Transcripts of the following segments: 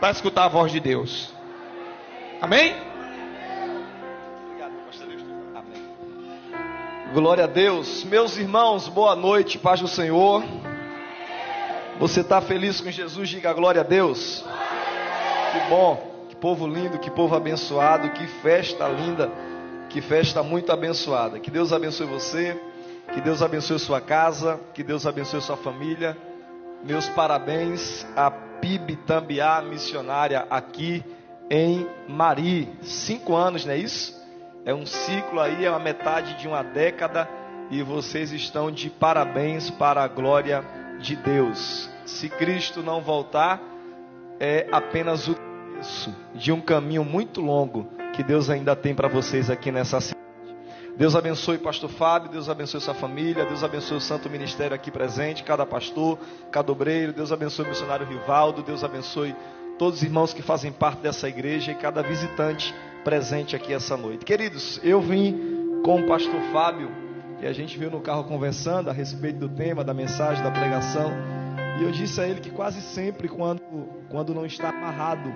para escutar a voz de Deus. Amém? Obrigado, pastor Deus. Amém. Glória a Deus. Meus irmãos, boa noite, paz do Senhor. Você está feliz com Jesus? Diga glória a Deus. Que bom, que povo lindo, que povo abençoado, que festa linda, que festa muito abençoada. Que Deus abençoe você, que Deus abençoe sua casa, que Deus abençoe sua família. Meus parabéns à PIB Tambiá missionária aqui em Mari. 5 anos, não é isso? É um ciclo aí, é uma metade de uma década, e vocês estão de parabéns para a glória de Deus. Se Cristo não voltar, é apenas o começo de um caminho muito longo que Deus ainda tem para vocês aqui nessa cidade. Deus abençoe pastor Fábio, Deus abençoe sua família, Deus abençoe o santo ministério aqui presente, cada pastor, cada obreiro, Deus abençoe o missionário Rivaldo, Deus abençoe todos os irmãos que fazem parte dessa igreja e cada visitante presente aqui essa noite. Queridos, eu vim com o pastor Fábio e a gente veio no carro conversando a respeito do tema, da mensagem, da pregação, e eu disse a ele que quase sempre quando não está amarrado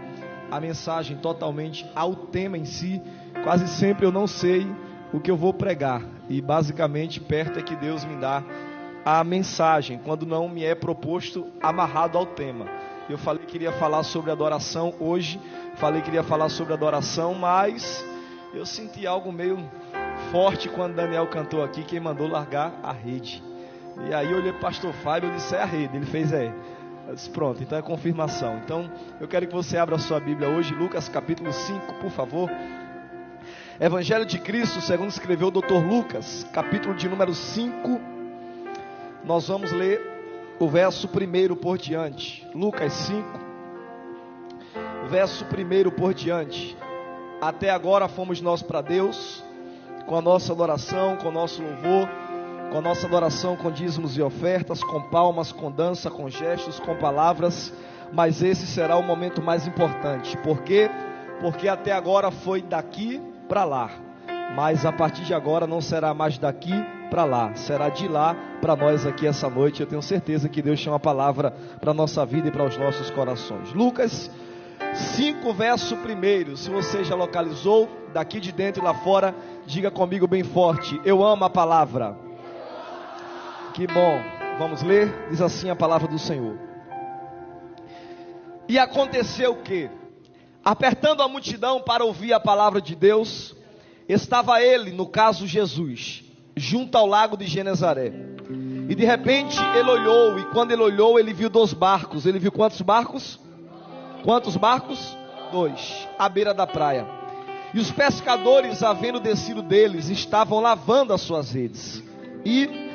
a mensagem totalmente ao tema em si, quase sempre eu não sei o que eu vou pregar, e basicamente perto é que Deus me dá a mensagem, quando não me é proposto amarrado ao tema. Eu falei que iria falar sobre adoração hoje, falei que iria falar sobre adoração, mas eu senti algo meio forte quando Daniel cantou aqui, quem mandou largar a rede. E aí eu olhei para o pastor Fábio e disse, é a rede, ele fez Eu disse, pronto, então é confirmação. Então eu quero que você abra a sua Bíblia hoje, Lucas capítulo 5, por favor. Evangelho de Cristo, segundo escreveu o Dr. Lucas, capítulo de número 5, nós vamos ler o verso 1 por diante. Lucas 5, verso 1 por diante. Até agora fomos nós para Deus, com a nossa adoração, com o nosso louvor, com a nossa adoração com dízimos e ofertas, com palmas, com dança, com gestos, com palavras, mas esse será o momento mais importante. Por quê? Porque até agora foi daqui para lá, mas a partir de agora não será mais daqui para lá, será de lá para nós aqui essa noite. Eu tenho certeza que Deus tem uma palavra para a nossa vida e para os nossos corações. Lucas 5, verso 1, se você já localizou, daqui de dentro e lá fora, diga comigo bem forte, eu amo a palavra. Que bom, vamos ler, diz assim a palavra do Senhor. E aconteceu que, apertando a multidão para ouvir a palavra de Deus, estava ele, no caso Jesus, junto ao lago de Genezaré. E de repente ele olhou, e quando ele olhou, ele viu 2 barcos. Ele viu quantos barcos? Quantos barcos? 2, à beira da praia. E os pescadores, havendo descido deles, estavam lavando as suas redes. E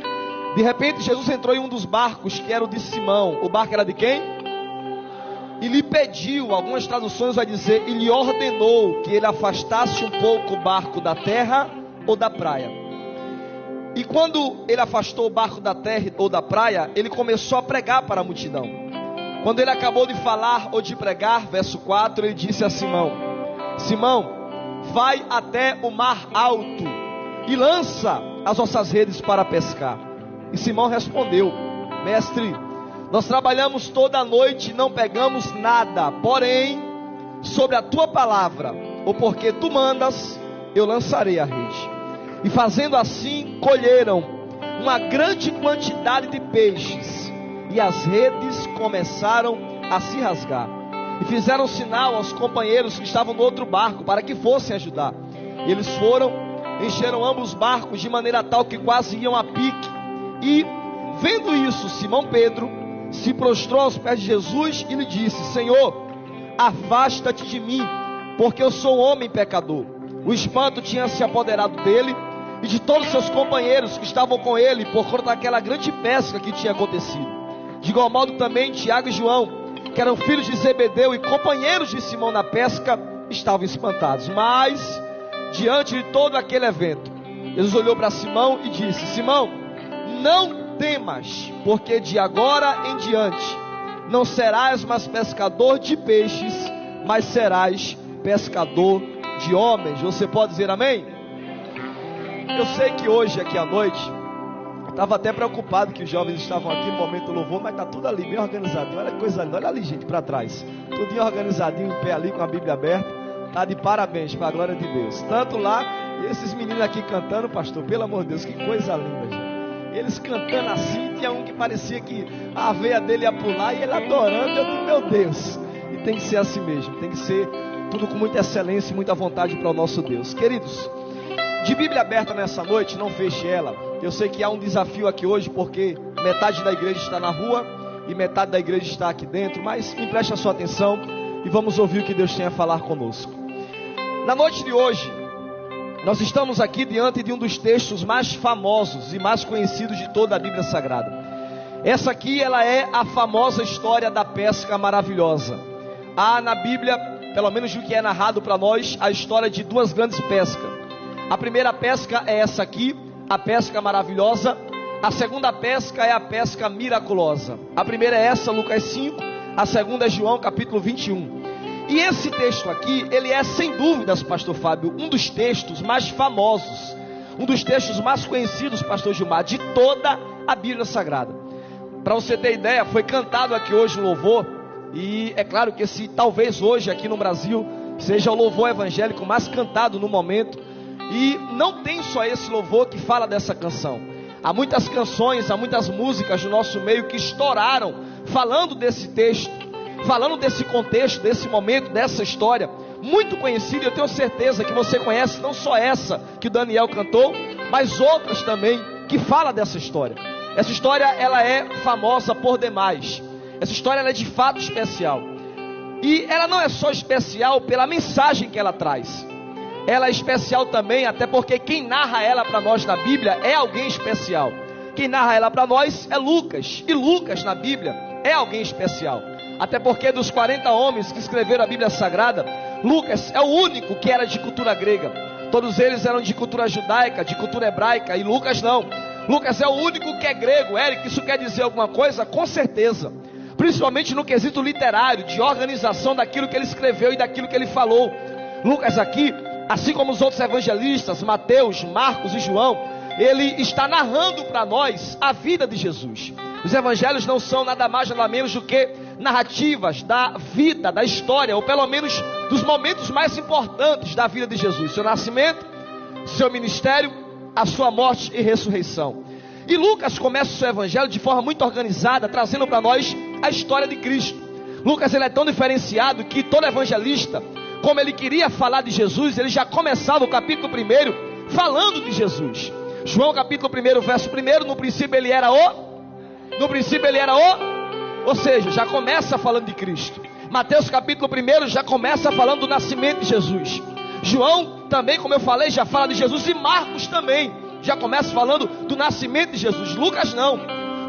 de repente Jesus entrou em um dos barcos, que era o de Simão. O barco era de quem? E lhe pediu, algumas traduções vai dizer, e lhe ordenou que ele afastasse um pouco o barco da terra ou da praia. E quando ele afastou o barco da terra ou da praia, ele começou a pregar para a multidão. Quando ele acabou de falar ou de pregar, verso 4, ele disse a Simão: Simão, vai até o mar alto e lança as vossas redes para pescar. E Simão respondeu: Mestre, nós trabalhamos toda a noite e não pegamos nada, porém, sobre a tua palavra, ou porque tu mandas, eu lançarei a rede. E fazendo assim, colheram uma grande quantidade de peixes, e as redes começaram a se rasgar. E fizeram sinal aos companheiros que estavam no outro barco, para que fossem ajudar. E eles foram, encheram ambos os barcos, de maneira tal que quase iam a pique. E, vendo isso, Simão Pedro se prostrou aos pés de Jesus e lhe disse: Senhor, afasta-te de mim, porque eu sou um homem pecador. O espanto tinha se apoderado dele e de todos os seus companheiros que estavam com ele, por conta daquela grande pesca que tinha acontecido. De igual modo também Tiago e João, que eram filhos de Zebedeu e companheiros de Simão na pesca, estavam espantados. Mas, diante de todo aquele evento, Jesus olhou para Simão e disse: Simão, não temas, porque de agora em diante não serás mais pescador de peixes, mas serás pescador de homens. Você pode dizer amém? Eu sei que hoje aqui à noite Estava até preocupado que os jovens estavam aqui no momento do louvor, mas está tudo ali, bem organizadinho. Olha que coisa linda, olha ali, gente, para trás. Tudinho organizadinho, em pé ali, com a Bíblia aberta. Está de parabéns, para a glória de Deus. Tanto lá, e esses meninos aqui cantando, pastor, pelo amor de Deus, que coisa linda, gente. Eles cantando assim, tinha um que parecia que a veia dele ia pular, e ele adorando. Eu digo, meu Deus. E tem que ser assim mesmo, tem que ser tudo com muita excelência e muita vontade para o nosso Deus. Queridos, de Bíblia aberta nessa noite, não feche ela. Eu sei que há um desafio aqui hoje, porque metade da igreja está na rua e metade da igreja está aqui dentro, mas me preste a sua atenção e vamos ouvir o que Deus tem a falar conosco. Na noite de hoje, nós estamos aqui diante de um dos textos mais famosos e mais conhecidos de toda a Bíblia Sagrada. Essa aqui, ela é a famosa história da pesca maravilhosa. Há na Bíblia, pelo menos o que é narrado para nós, a história de duas grandes pescas. A primeira pesca é essa aqui, a pesca maravilhosa. A segunda pesca é a pesca miraculosa. A primeira é essa, Lucas 5. A segunda é João capítulo 21. E esse texto aqui, ele é sem dúvidas, pastor Fábio, um dos textos mais famosos, um dos textos mais conhecidos, pastor Gilmar, de toda a Bíblia Sagrada. Para você ter ideia, foi cantado aqui hoje o louvor. E é claro que esse talvez hoje aqui no Brasil seja o louvor evangélico mais cantado no momento. E não tem só esse louvor que fala dessa canção. Há muitas canções, há muitas músicas no nosso meio que estouraram falando desse texto, falando desse contexto, desse momento, dessa história muito conhecida. Eu tenho certeza que você conhece não só essa que o Daniel cantou, mas outras também que fala dessa história. Essa história, ela é famosa por demais. Essa história, ela é de fato especial. E ela não é só especial pela mensagem que ela traz. Ela é especial também, até porque quem narra ela para nós na Bíblia é alguém especial. Quem narra ela para nós é Lucas. E Lucas na Bíblia é alguém especial. Até porque dos 40 homens que escreveram a Bíblia Sagrada, Lucas é o único que era de cultura grega. Todos eles eram de cultura judaica, de cultura hebraica, e Lucas não. Lucas é o único que é grego. Eric, isso quer dizer alguma coisa? Com certeza. Principalmente no quesito literário, de organização daquilo que ele escreveu e daquilo que ele falou. Lucas aqui, assim como os outros evangelistas, Mateus, Marcos e João, ele está narrando para nós a vida de Jesus. Os evangelhos não são nada mais, nada menos do que narrativas da vida, da história, ou pelo menos dos momentos mais importantes da vida de Jesus. Seu nascimento, seu ministério, a sua morte e ressurreição. E Lucas começa o seu evangelho de forma muito organizada, trazendo para nós a história de Cristo. Lucas, ele é tão diferenciado que todo evangelista, como ele queria falar de Jesus, ele já começava o capítulo 1 falando de Jesus. João capítulo 1, verso 1, no princípio ele era ou seja, já começa falando de Cristo. Mateus capítulo 1 já começa falando do nascimento de Jesus. João também, como eu falei, já fala de Jesus. E Marcos também já começa falando do nascimento de Jesus. Lucas não.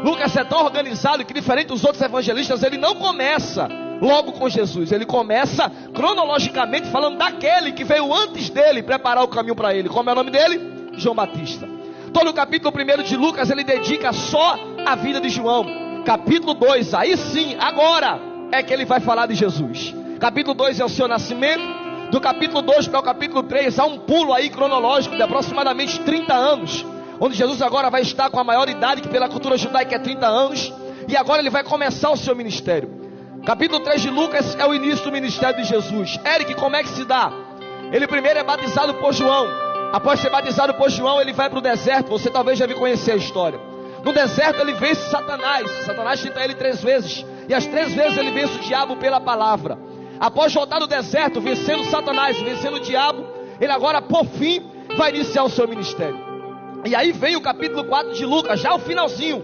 Lucas é tão organizado que, diferente dos outros evangelistas, ele não começa logo com Jesus. Ele começa cronologicamente falando daquele que veio antes dele preparar o caminho para ele. Como é o nome dele? João Batista. Todo o capítulo 1 de Lucas ele dedica só a vida de João. Capítulo 2, aí sim, agora é que ele vai falar de Jesus. Capítulo 2 é o seu nascimento. Do capítulo 2 para o capítulo 3 há um pulo aí cronológico de aproximadamente 30 anos, onde Jesus agora vai estar com a maior idade, que pela cultura judaica é 30 anos. E agora ele vai começar o seu ministério. Capítulo 3 de Lucas é o início do ministério de Jesus. Eric, como é que se dá? Ele primeiro é batizado por João. Após ser batizado por João, ele vai para o deserto. Você talvez já viu conhecer a história. No deserto ele vence Satanás. Satanás tenta ele 3 vezes. E as 3 vezes ele vence o diabo pela palavra. Após voltar do deserto, vencendo Satanás, vencendo o diabo, ele agora, por fim, vai iniciar o seu ministério. E aí vem o capítulo 4 de Lucas, já o finalzinho.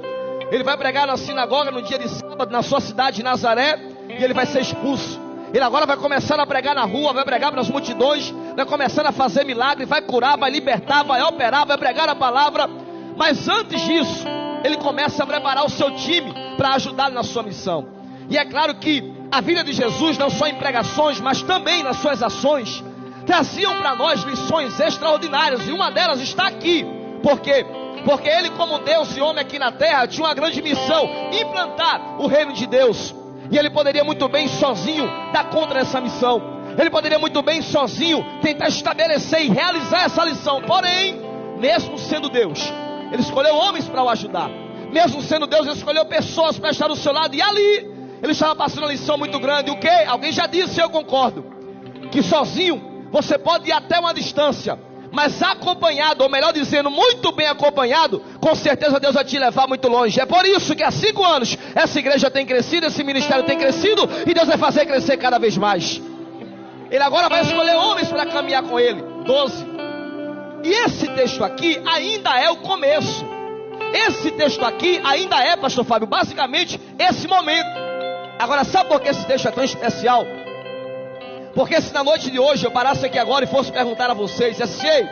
Ele vai pregar na sinagoga no dia de sábado, na sua cidade de Nazaré, e ele vai ser expulso. Ele agora vai começar a pregar na rua, vai pregar para as multidões, vai começar a fazer milagre, vai curar, vai libertar, vai operar, vai pregar a palavra. Mas antes disso, ele começa a preparar o seu time para ajudar na sua missão. E é claro que a vida de Jesus, não só em pregações, mas também nas suas ações, traziam para nós lições extraordinárias. E uma delas está aqui. Por quê? Porque ele, como Deus e homem aqui na terra, tinha uma grande missão: implantar o reino de Deus. E ele poderia muito bem sozinho dar conta dessa missão. Ele poderia muito bem sozinho tentar estabelecer e realizar essa lição. Porém, mesmo sendo Deus, Ele escolheu homens para o ajudar. Mesmo sendo Deus, Ele escolheu pessoas para estar do seu lado. E ali, Ele estava passando uma lição muito grande. O que? Alguém já disse, eu concordo, que sozinho você pode ir até uma distância, mas acompanhado, ou melhor dizendo, muito bem acompanhado, com certeza Deus vai te levar muito longe. É por isso que há 5 anos essa igreja tem crescido, esse ministério tem crescido, e Deus vai fazer crescer cada vez mais. Ele agora vai escolher homens para caminhar com Ele, 12. E esse texto aqui ainda é o começo. Esse texto aqui ainda é, pastor Fábio, basicamente esse momento. Agora, sabe por que esse texto é tão especial? Porque se na noite de hoje eu parasse aqui agora e fosse perguntar a vocês, assim,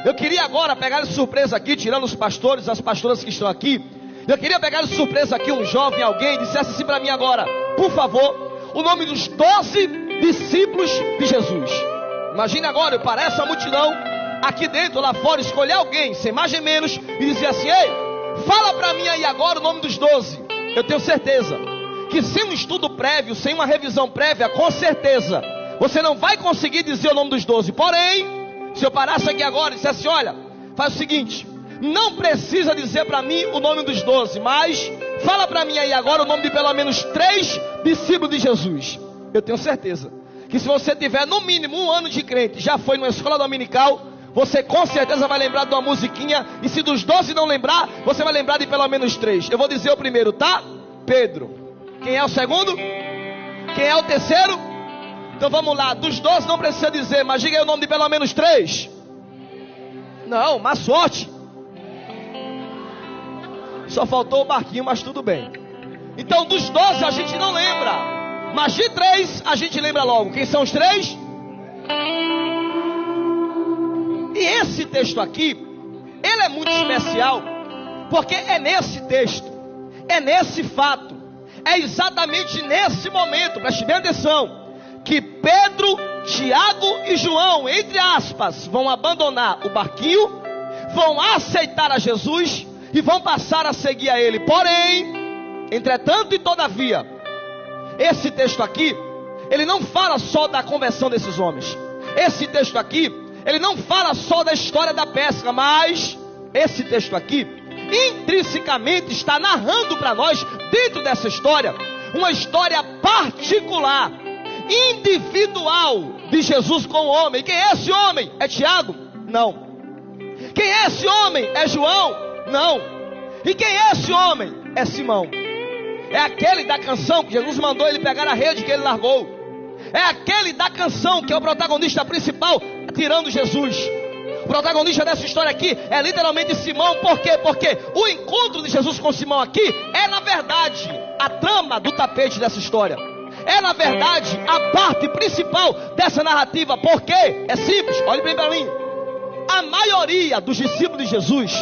eu queria agora pegar de surpresa aqui, tirando os pastores, as pastoras que estão aqui, eu queria pegar de surpresa aqui um jovem, alguém, e dissesse assim para mim agora, por favor, o nome dos 12 discípulos de Jesus. Imagine agora, eu parar essa multidão aqui dentro, lá fora, escolher alguém, sem mais nem menos, e dizer assim, fala para mim aí agora o nome dos 12. Eu tenho certeza que sem um estudo prévio, sem uma revisão prévia, com certeza você não vai conseguir dizer o nome dos 12. Porém, se eu parasse aqui agora e dissesse, olha, faz o seguinte, não precisa dizer para mim o nome dos 12, mas fala para mim aí agora o nome de pelo menos 3 discípulos de Jesus. Eu tenho certeza que se você tiver no mínimo 1 ano de crente, já foi numa escola dominical, você com certeza vai lembrar de uma musiquinha, e se dos 12 não lembrar, você vai lembrar de pelo menos 3. Eu vou dizer o primeiro, tá? Pedro. Quem é o segundo? Quem é o terceiro? Então vamos lá, dos 12 não precisa dizer, mas diga aí o nome de pelo menos 3. Não, má sorte. Só faltou o barquinho, mas tudo bem. Então dos 12 a gente não lembra, mas de 3 a gente lembra logo. Quem são os 3? E esse texto aqui, ele é muito especial, porque é nesse texto, é nesse fato, é exatamente nesse momento, preste bem atenção, que Pedro, Tiago e João, entre aspas, vão abandonar o barquinho, vão aceitar a Jesus e vão passar a seguir a Ele. Porém, entretanto e todavia, esse texto aqui, ele não fala só da conversão desses homens. Esse texto aqui, ele não fala só da história da pesca, mas esse texto aqui, intrinsecamente está narrando para nós, dentro dessa história, uma história particular, individual de Jesus com o homem. Quem é esse homem? É Tiago? Não. Quem é esse homem? É João? Não. E quem é esse homem? É Simão. É aquele da canção que Jesus mandou ele pegar a rede que ele largou. É aquele da canção que é o protagonista principal, tirando Jesus. O protagonista dessa história aqui é literalmente Simão. Por quê? Porque o encontro de Jesus com Simão aqui é, na verdade, a trama do tapete dessa história. É, na verdade, a parte principal dessa narrativa. Por quê? É simples, olhe bem para mim. A maioria dos discípulos de Jesus,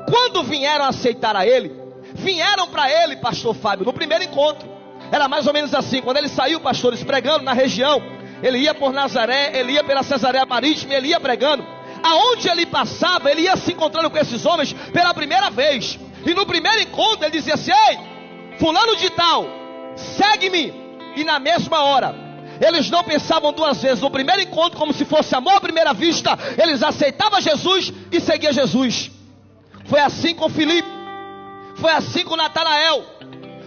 quando vieram aceitar a Ele, vieram para Ele, pastor Fábio, no primeiro encontro. Era mais ou menos assim, quando ele saiu, pastores, pregando na região, ele ia por Nazaré, ele ia pela Cesareia Marítima, ele ia pregando. Aonde ele passava, ele ia se encontrando com esses homens pela primeira vez. E no primeiro encontro ele dizia assim, ei, fulano de tal, segue-me. E na mesma hora, eles não pensavam 2 vezes. No primeiro encontro, como se fosse amor à primeira vista, eles aceitavam Jesus e seguiam Jesus. Foi assim com Filipe, foi assim com Natanael,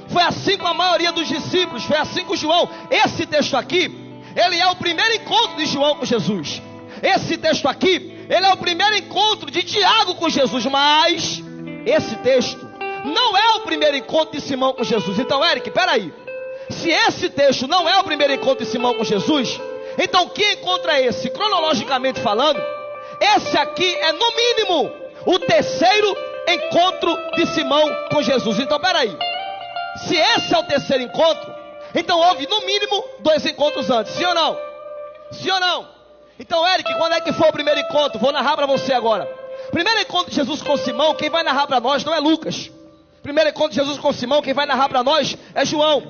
foi assim com a maioria dos discípulos, foi assim com João. Esse texto aqui, ele é o primeiro encontro de João com Jesus. Esse texto aqui, ele é o primeiro encontro de Tiago com Jesus. Mas esse texto não é o primeiro encontro de Simão com Jesus. Então, Eric, peraí, se esse texto não é o primeiro encontro de Simão com Jesus, então que encontro é esse? Cronologicamente falando, esse aqui é no mínimo o terceiro encontro de Simão com Jesus. Então peraí, se esse é o terceiro encontro, então houve no mínimo 2 encontros antes, sim ou não? Sim ou não? Então, Eric, quando é que foi o primeiro encontro? Vou narrar para você agora. Primeiro encontro de Jesus com Simão, quem vai narrar para nós não é Lucas. Primeiro encontro de Jesus com Simão, quem vai narrar para nós é João.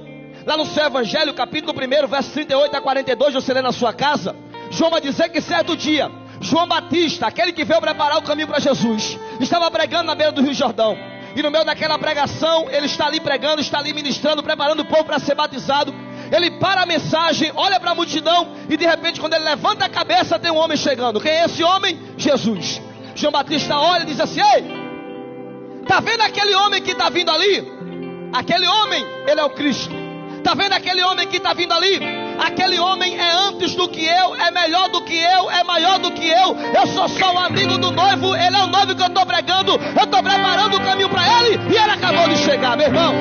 Lá no seu evangelho, capítulo 1, verso 38 a 42, você lê na sua casa, João vai dizer que certo dia, João Batista, aquele que veio preparar o caminho para Jesus, estava pregando na beira do Rio Jordão. E no meio daquela pregação, ele está ali pregando, está ali ministrando, preparando o povo para ser batizado. Ele para a mensagem, olha para a multidão, e de repente quando ele levanta a cabeça, tem um homem chegando. Quem é esse homem? Jesus. João Batista olha e diz assim, ei, Está vendo aquele homem que está vindo ali? Aquele homem, ele é o Cristo. Está vendo aquele homem que está vindo ali? Aquele homem é antes do que eu, é melhor do que eu, é maior do que eu sou só um amigo do noivo, ele é o noivo que eu estou pregando, eu estou preparando o caminho para ele, e ele acabou de chegar, meu irmão.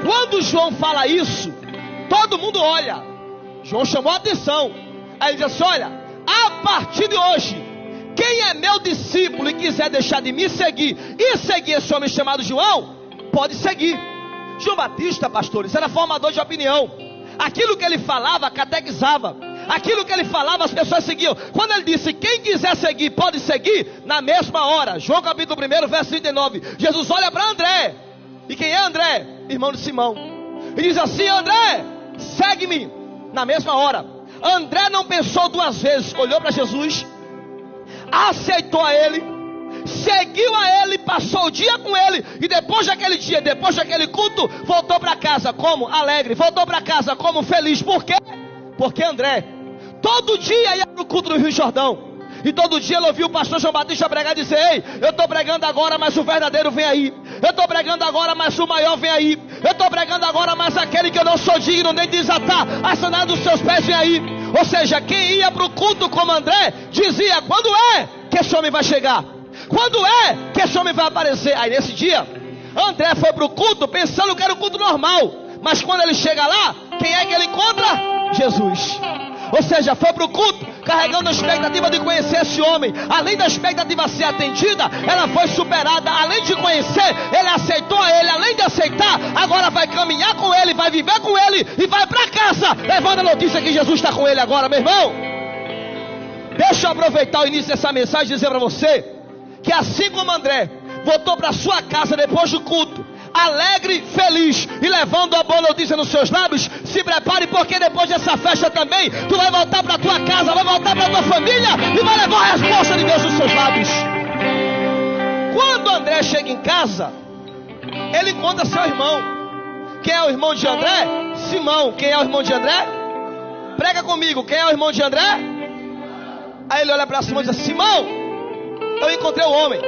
Quando João fala isso, todo mundo olha. João chamou a atenção. Aí ele diz assim: olha, a partir de hoje, quem é meu discípulo e quiser deixar de me seguir e seguir esse homem chamado João, pode seguir. João Batista, pastores, era formador de opinião. Aquilo que ele falava, catequizava. Aquilo que ele falava, as pessoas seguiam. Quando ele disse: quem quiser seguir, pode seguir, na mesma hora, João capítulo 1, verso 39, Jesus olha para André. E quem é André? Irmão de Simão. E diz assim: André, segue-me. Na mesma hora, André não pensou duas vezes, olhou para Jesus, aceitou a ele, seguiu a ele, passou o dia com ele, e depois daquele dia, depois daquele culto, voltou para casa como alegre, voltou para casa como feliz. Por quê? Porque André todo dia ia para o culto do Rio Jordão, e todo dia ele ouviu o pastor João Batista pregar e dizer: ei, eu estou pregando agora, mas o verdadeiro vem aí. Eu estou pregando agora, mas o maior vem aí. Eu estou pregando agora, mas aquele que eu não sou digno nem de desatar a sandália dos seus pés vem aí. Ou seja, quem ia para o culto como André, dizia: quando é que esse homem vai chegar? Quando é que esse homem vai aparecer? Aí nesse dia, André foi para o culto pensando que era o culto normal. Mas quando ele chega lá, quem é que ele encontra? Jesus. Ou seja, foi para o culto carregando a expectativa de conhecer esse homem. Além da expectativa ser atendida, ela foi superada. Além de conhecer, ele aceitou a ele. Além de aceitar, agora vai caminhar com ele, vai viver com ele e vai para casa, levando a notícia que Jesus está com ele agora, meu irmão. Deixa eu aproveitar o início dessa mensagem e dizer para você que assim como André voltou para sua casa depois do culto, alegre, feliz e levando a boa notícia nos seus lábios, se prepare, porque depois dessa festa também tu vai voltar para tua casa, vai voltar para tua família e vai levar a resposta de Deus nos seus lábios. Quando André chega em casa, ele encontra seu irmão. Quem é o irmão de André? Simão. Quem é o irmão de André? Prega comigo, quem é o irmão de André? Aí ele olha para Simão e diz: Simão, eu encontrei o homem.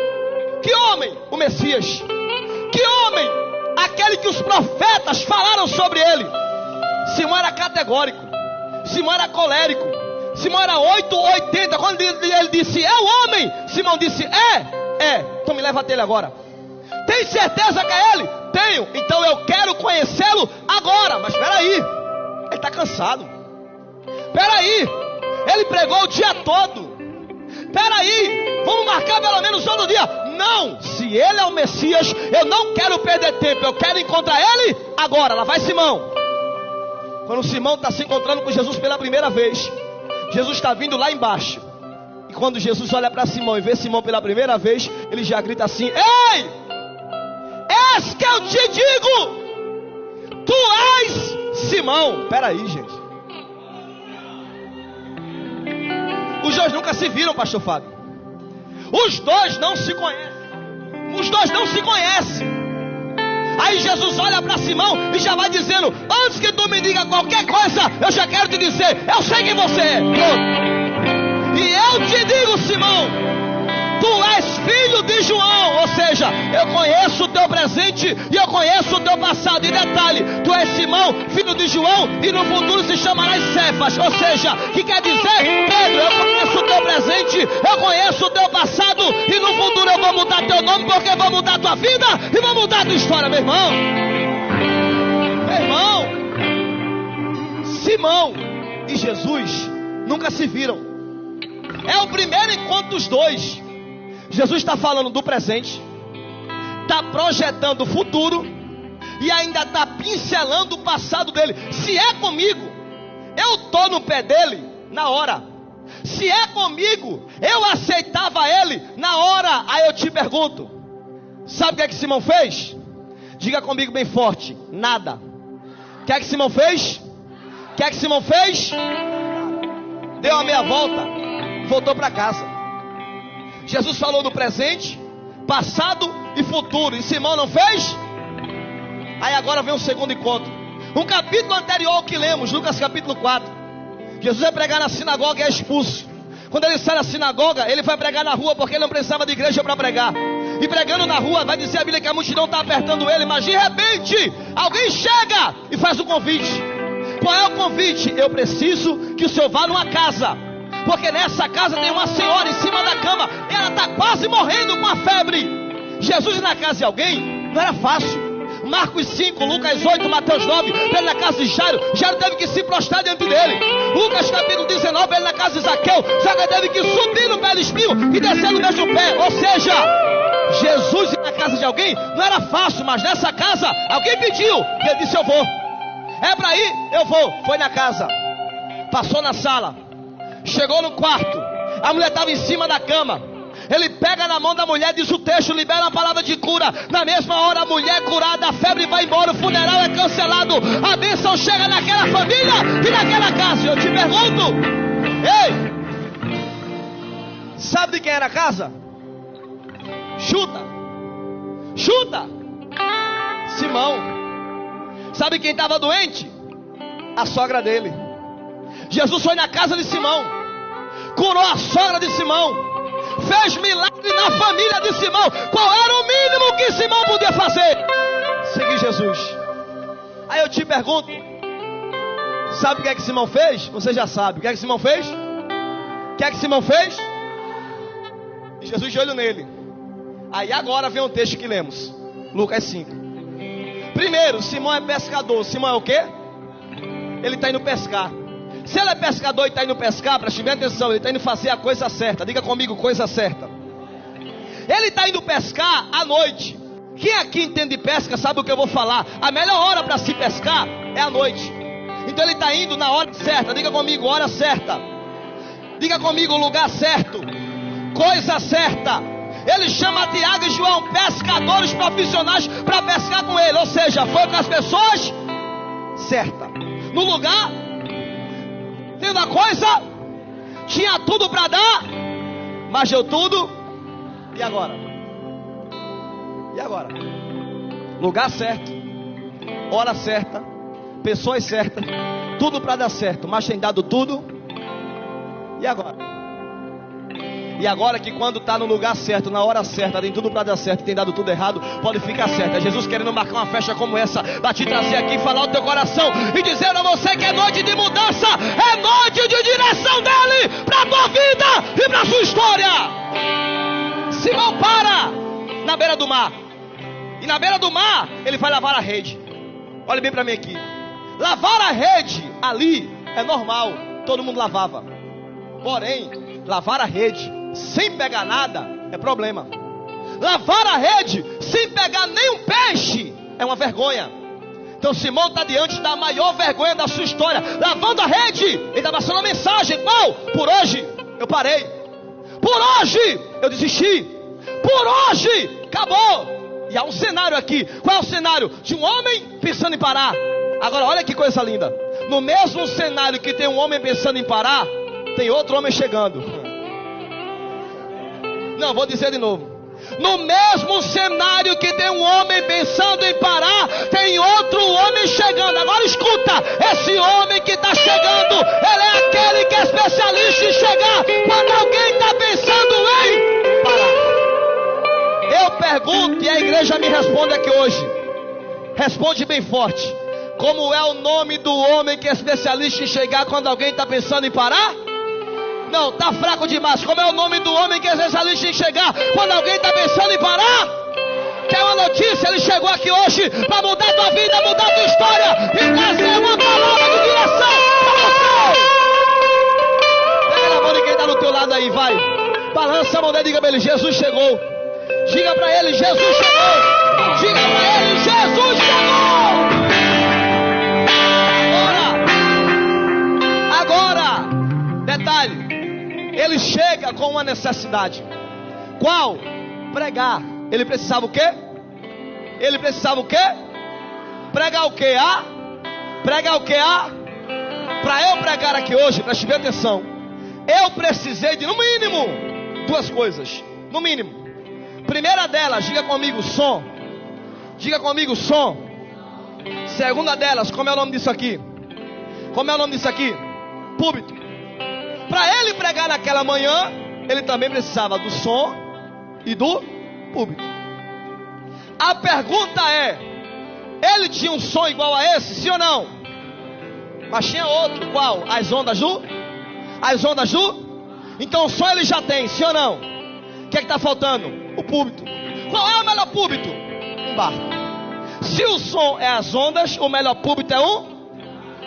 Que homem? O Messias. Que homem? Aquele que os profetas falaram sobre ele. Simão era categórico, Simão era colérico, Simão era 880. Quando ele disse: é o homem, Simão disse: é, então me leva até ele agora. Tem certeza que é ele? Tenho, então eu quero conhecê-lo agora. Mas espera aí, ele está cansado. Espera aí, ele pregou o dia todo. Espera aí, vamos marcar pelo menos outro dia. Não, se ele é o Messias, eu não quero perder tempo, eu quero encontrar ele agora. Lá vai Simão. Quando Simão está se encontrando com Jesus pela primeira vez, Jesus está vindo lá embaixo. E quando Jesus olha para Simão e vê Simão pela primeira vez, ele já grita assim: ei, és que eu te digo, tu és Simão. Espera aí, gente. Os dois nunca se viram, pastor Fábio. Os dois não se conhecem. Os dois não se conhecem. Aí Jesus olha para Simão e já vai dizendo: antes que tu me diga qualquer coisa, eu já quero te dizer, eu sei quem você é. E eu te digo, Simão, tu és filho de João. Ou seja, eu conheço o teu presente e eu conheço o teu passado. E detalhe, tu és Simão, filho de João, e no futuro se chamarás Cefas. Ou seja, que quer dizer: Pedro, eu conheço o teu presente, eu conheço o teu passado, e no futuro eu vou mudar teu nome, porque eu vou mudar tua vida e vou mudar tua história, meu irmão. Meu irmão, Simão e Jesus nunca se viram. É o primeiro encontro dos dois. Jesus está falando do presente, está projetando o futuro e ainda está pincelando o passado dele. Se é comigo, eu estou no pé dele na hora. Se é comigo, eu aceitava ele na hora. Aí eu te pergunto, sabe o que é que Simão fez? Diga comigo bem forte: nada. O que é que Simão fez? O que é que Simão fez? Deu a meia volta, voltou para casa. Jesus falou do presente, passado e futuro, e Simão não fez? Aí agora vem o segundo encontro. Um capítulo anterior ao que lemos, Lucas capítulo 4. Jesus vai pregar na sinagoga e é expulso. Quando ele sai da sinagoga, ele vai pregar na rua, porque ele não precisava de igreja para pregar. e pregando na rua. Vai dizer a Bíblia que a multidão está apertando ele, mas de repente alguém chega e faz um convite. Qual é o convite? Eu preciso que o senhor vá numa casa, porque nessa casa tem uma senhora em cima da cama, ela está quase morrendo com a febre. Jesus ir na casa de alguém não era fácil. Marcos 5, Lucas 8, Mateus 9, ele na casa de Jairo. Jairo teve que se prostrar diante dele. Lucas capítulo 19, ele na casa de Zaqueu. Zaqueu teve que subir no pé do espinho e descer no mesmo pé. Ou seja, Jesus ir na casa de alguém não era fácil, mas nessa casa alguém pediu e ele disse: eu vou. É para ir? Eu vou. Foi na casa, passou na sala, chegou no quarto, a mulher estava em cima da cama. Ele pega na mão da mulher, diz o texto, libera uma palavra de cura. Na mesma hora a mulher é curada, a febre vai embora, o funeral é cancelado, a bênção chega naquela família e naquela casa. Eu te pergunto, ei, sabe de quem era a casa? Chuta, chuta. Simão. Sabe quem estava doente? A sogra dele. Jesus foi na casa de Simão, curou a sogra de Simão, fez milagre na família de Simão. Qual era o mínimo que Simão podia fazer? Seguir Jesus. Aí eu te pergunto, sabe o que é que Simão fez? Você já sabe. O que é que Simão fez? O que é que Simão fez? E Jesus de olho nele. Aí agora vem um texto que lemos, Lucas 5. Primeiro, Simão é pescador. Simão é o quê? Ele está indo pescar. Se ele é pescador e está indo pescar, preste bem atenção, ele está indo fazer a coisa certa. Diga comigo, coisa certa. Ele está indo pescar à noite. Quem aqui entende pesca sabe o que eu vou falar. A melhor hora para se pescar é à noite. Então ele está indo na hora certa. Diga comigo, hora certa. Diga comigo, lugar certo, coisa certa. Ele chama Tiago e João, pescadores profissionais, para pescar com ele. Ou seja, foi com as pessoas certas, no lugar, tendo a coisa, tinha tudo para dar, mas deu tudo. E agora? E agora? Lugar certo, hora certa, pessoas certas, tudo para dar certo, mas tem dado tudo. E agora? E agora que quando está no lugar certo, na hora certa, tem tudo para dar certo, tem dado tudo errado, pode ficar certo. É Jesus querendo marcar uma festa como essa, para te trazer aqui, falar o teu coração e dizer a você que é noite de mudança, é noite de direção dele para a tua vida e para a sua história. Simão para na beira do mar, e na beira do mar ele vai lavar a rede. Olha bem para mim aqui. Lavar a rede ali é normal, todo mundo lavava. Porém, lavar a rede sem pegar nada é problema. Lavar a rede sem pegar nenhum peixe é uma vergonha. Então Simão está diante da maior vergonha da sua história, lavando a rede. Ele está passando uma mensagem: qual? Por hoje eu parei, por hoje eu desisti, por hoje acabou. E há um cenário aqui. Qual é o cenário? De um homem pensando em parar. Agora olha que coisa linda. No mesmo cenário que tem um homem pensando em parar, tem outro homem chegando. Não, vou dizer de novo. No mesmo cenário que tem um homem pensando em parar, tem outro homem chegando. Agora escuta, esse homem que está chegando, ele é aquele que é especialista em chegar quando alguém está pensando em parar. Eu pergunto e a igreja me responde aqui hoje. Responde bem forte. Como é o nome do homem que é especialista em chegar quando alguém está pensando em parar? Não, está fraco demais. Como é o nome do homem que é especialista em chegar quando alguém está pensando em parar? Quer uma notícia? Ele chegou aqui hoje para mudar a tua vida, mudar a tua história e trazer uma palavra de direção para você. Pega na mão de quem está do teu lado aí, vai. Balança a mão dele e diga para ele: Jesus chegou. Diga para ele: Jesus chegou. Diga para ele: Jesus chegou. Agora, detalhe. Ele chega com uma necessidade. Qual? Pregar. Ele precisava o quê? Ele precisava o quê? Pregar o quê? Pregar o quê? Para eu pregar aqui hoje, preste bem atenção, eu precisei de no mínimo duas coisas. No mínimo. Primeira delas, diga comigo, som. Diga comigo, som. Segunda delas, como é o nome disso aqui? Como é o nome disso aqui? Púlpito. Para ele pregar naquela manhã, ele também precisava do som e do púlpito. A pergunta é: ele tinha um som igual a esse, sim ou não? Mas tinha outro, qual? As ondas do? Então o som ele já tem, sim ou não? O que é que está faltando? O púlpito. Qual é o melhor púlpito? Um barco. Se o som é as ondas, o melhor púlpito é um?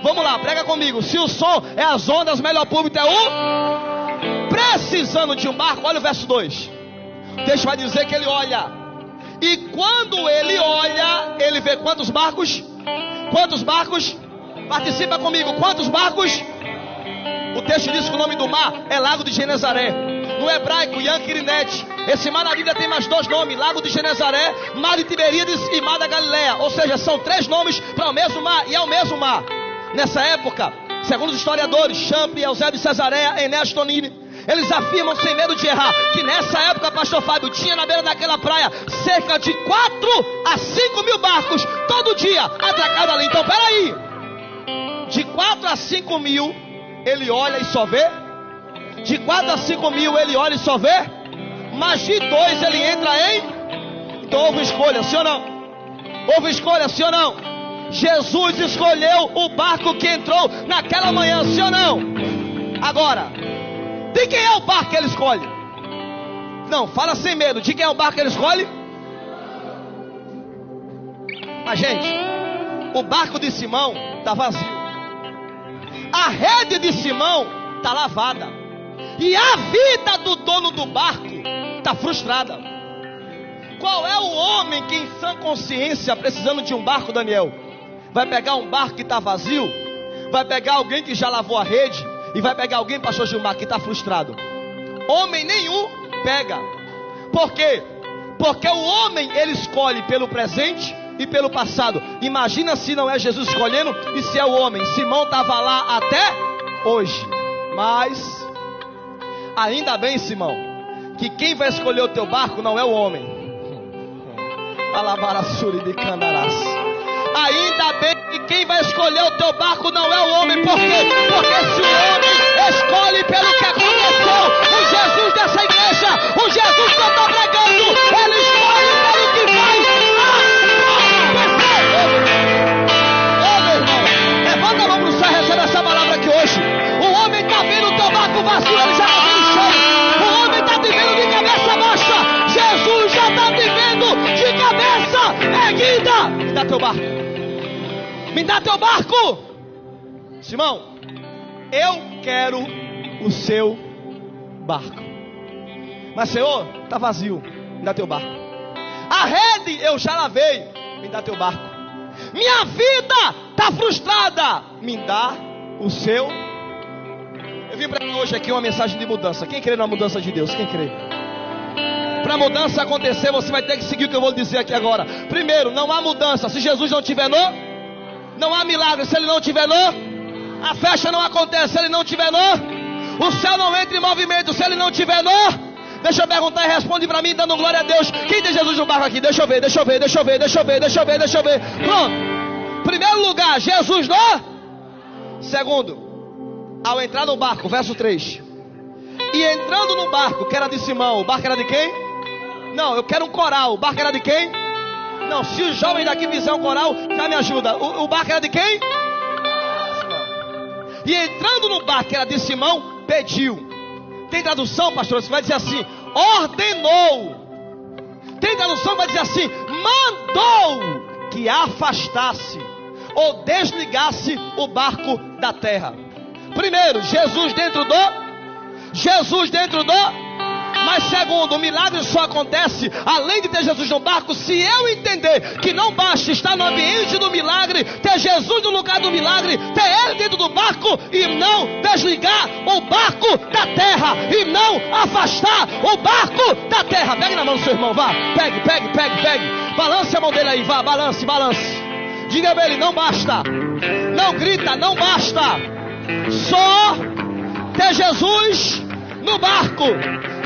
Vamos lá, prega comigo. Se o som é as ondas, o melhor púlpito é um? Precisando de um barco, olha o verso 2. O texto vai dizer que ele olha. E quando ele olha, ele vê quantos barcos? Quantos barcos? Participa comigo, quantos barcos? O texto diz que o nome do mar é Lago de Genezaré. No hebraico, Yankirinete. Esse mar na Bíblia tem mais 2 nomes: Lago de Genezaré, Mar de Tiberíades e Mar da Galileia. Ou seja, são 3 nomes para o mesmo mar, e é o mesmo mar. Nessa época, segundo os historiadores Chambre, Eusébio de Cesareia, Enéas Tonini, eles afirmam sem medo de errar que nessa época, pastor Fábio, tinha na beira daquela praia cerca de 4 a 5 mil barcos todo dia atracados ali. Então peraí, de 4 a 5 mil ele olha e só vê? De 4 a 5 mil ele olha e só vê? Mas de 2 ele entra em? Então houve escolha, sim ou não? Houve escolha, sim ou não? Jesus escolheu o barco que entrou naquela manhã, sim ou não? Agora, de quem é o barco que ele escolhe? Não, fala sem medo. De quem é o barco que ele escolhe? Mas gente, o barco de Simão está vazio. A rede de Simão está lavada. E a vida do dono do barco está frustrada. Qual é o homem que em sã consciência, precisando de um barco, Daniel, vai pegar um barco que está vazio? Vai pegar alguém que já lavou a rede? E vai pegar alguém, pastor Gilmar, que está frustrado? Homem nenhum pega. Por quê? Porque o homem, ele escolhe pelo presente e pelo passado. Imagina se não é Jesus escolhendo e se é o homem. Simão estava lá até hoje. Mas ainda bem, Simão, que quem vai escolher o teu barco não é o homem. Alabarassuri de Candarás. Ainda bem que quem vai escolher o teu barco não é o homem. Por quê? Porque se o homem escolhe pelo que aconteceu, o Jesus dessa igreja, o Jesus que eu estou pregando, ele escolhe pelo que vai acontecer. Ô meu irmão, levanta a mão pro céu e recebe essa palavra aqui hoje. O homem está vendo o teu barco vazio, ele já está vendo cheio. O homem está te vendo de cabeça baixa, Jesus já está te vendo de cabeça erguida. Me dá teu barco. Me dá teu barco. Simão, eu quero o seu barco. Mas Senhor, está vazio. Me dá teu barco. A rede eu já lavei. Me dá teu barco. Minha vida está frustrada. Me dá o seu. Eu vim para hoje aqui uma mensagem de mudança. Quem crê na mudança de Deus? Quem crê? Para a mudança acontecer, você vai ter que seguir o que eu vou dizer aqui agora. Primeiro, não há mudança se Jesus não estiver no. Não há milagre se ele não estiver no. A festa não acontece se ele não estiver no. O céu não entra em movimento se ele não estiver no. Deixa eu perguntar e responde para mim, dando glória a Deus. Quem tem Jesus no barco aqui? Deixa eu ver. Pronto. Primeiro lugar, Jesus no. Segundo, ao entrar no barco, verso 3. E entrando no barco, que era de Simão, o barco era de quem? Não, eu quero um coral. O barco era de quem? Não, se o jovem daqui fizer um coral, já me ajuda. O barco era de quem? E entrando no barco que era de Simão, pediu. Tem tradução, pastor, que vai dizer assim: ordenou. Tem tradução que vai dizer assim: mandou que afastasse ou desligasse o barco da terra. Primeiro, Jesus dentro do. Mas segundo, o milagre só acontece, além de ter Jesus no barco, se eu entender que não basta estar no ambiente do milagre, ter Jesus no lugar do milagre, ter Ele dentro do barco e não desligar o barco da terra, e não afastar o barco da terra. Pegue na mão do seu irmão, vá, pegue. Balance a mão dele aí, vá, balance. Diga a ele, não basta. Não grita, não basta só ter Jesus no barco.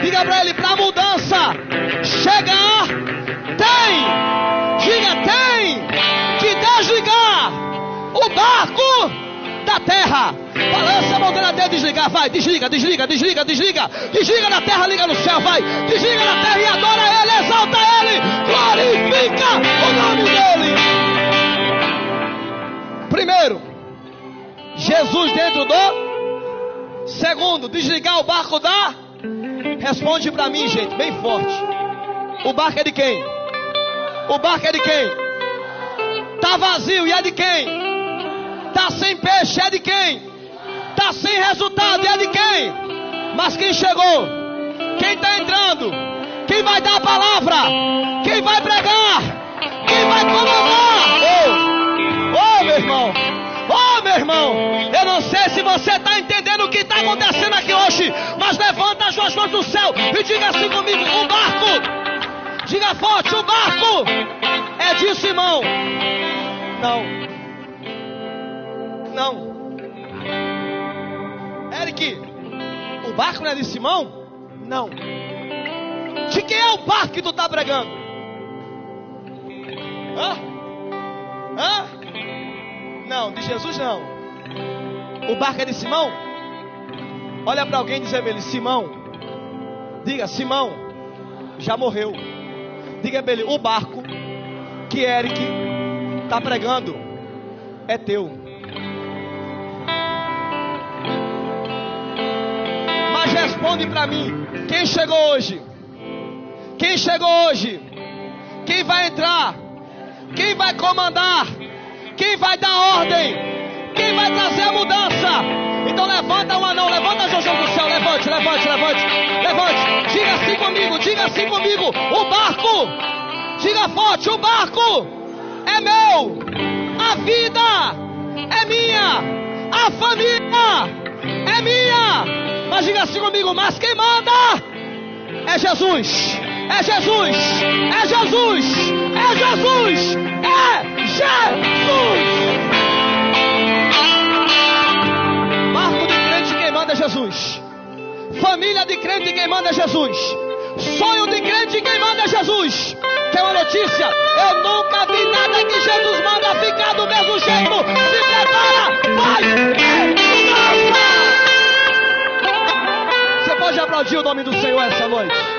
Diga para ele, para a mudança chegar, tem que desligar o barco da terra. Balança a mão dele até desligar. Vai, desliga. Desliga da terra, liga no céu. Vai, desliga da terra e adora ele, exalta ele, glorifica o nome dele. Primeiro, Jesus dentro do. Segundo, desligar o barco da. Responde para mim, gente, bem forte. O barco é de quem? O barco é de quem? Tá vazio e é de quem? Tá sem peixe, é de quem? Tá sem resultado, é de quem? Mas quem chegou? Quem tá entrando? Quem vai dar a palavra? Quem vai pregar? Quem vai comandar? Oh, meu irmão! Oh, meu irmão! Eu não sei se você está entendendo o que está acontecendo aqui hoje, mas levanta as suas mãos do céu e diga assim comigo: o barco! Diga forte: o barco é de Simão. Não. Eric, o barco não é de Simão? Não. De quem é o barco que tu está pregando? Hã? Não, de Jesus não. O barco é de Simão? Olha para alguém e diz a ele: Simão. Diga: Simão já morreu. Diga para ele: o barco que Eric está pregando é teu. Mas responde para mim: quem chegou hoje? Quem chegou hoje? Quem vai entrar? Quem vai comandar? Quem vai dar ordem? Quem vai trazer a mudança? Então levanta o anão, levanta a Jojo do céu, levante. Diga assim comigo: o barco, diga forte: o barco é meu, a vida é minha, a família é minha. Mas diga assim comigo: mas quem manda é Jesus. É Jesus, é Jesus, é Jesus, é Jesus. Barco de crente, quem manda é Jesus. Família de crente, quem manda é Jesus. Sonho de crente, quem manda é Jesus. Quer uma notícia? Eu nunca vi nada que Jesus manda ficar do mesmo jeito. Se prepara, vai, mudança. Você pode aplaudir o nome do Senhor essa noite?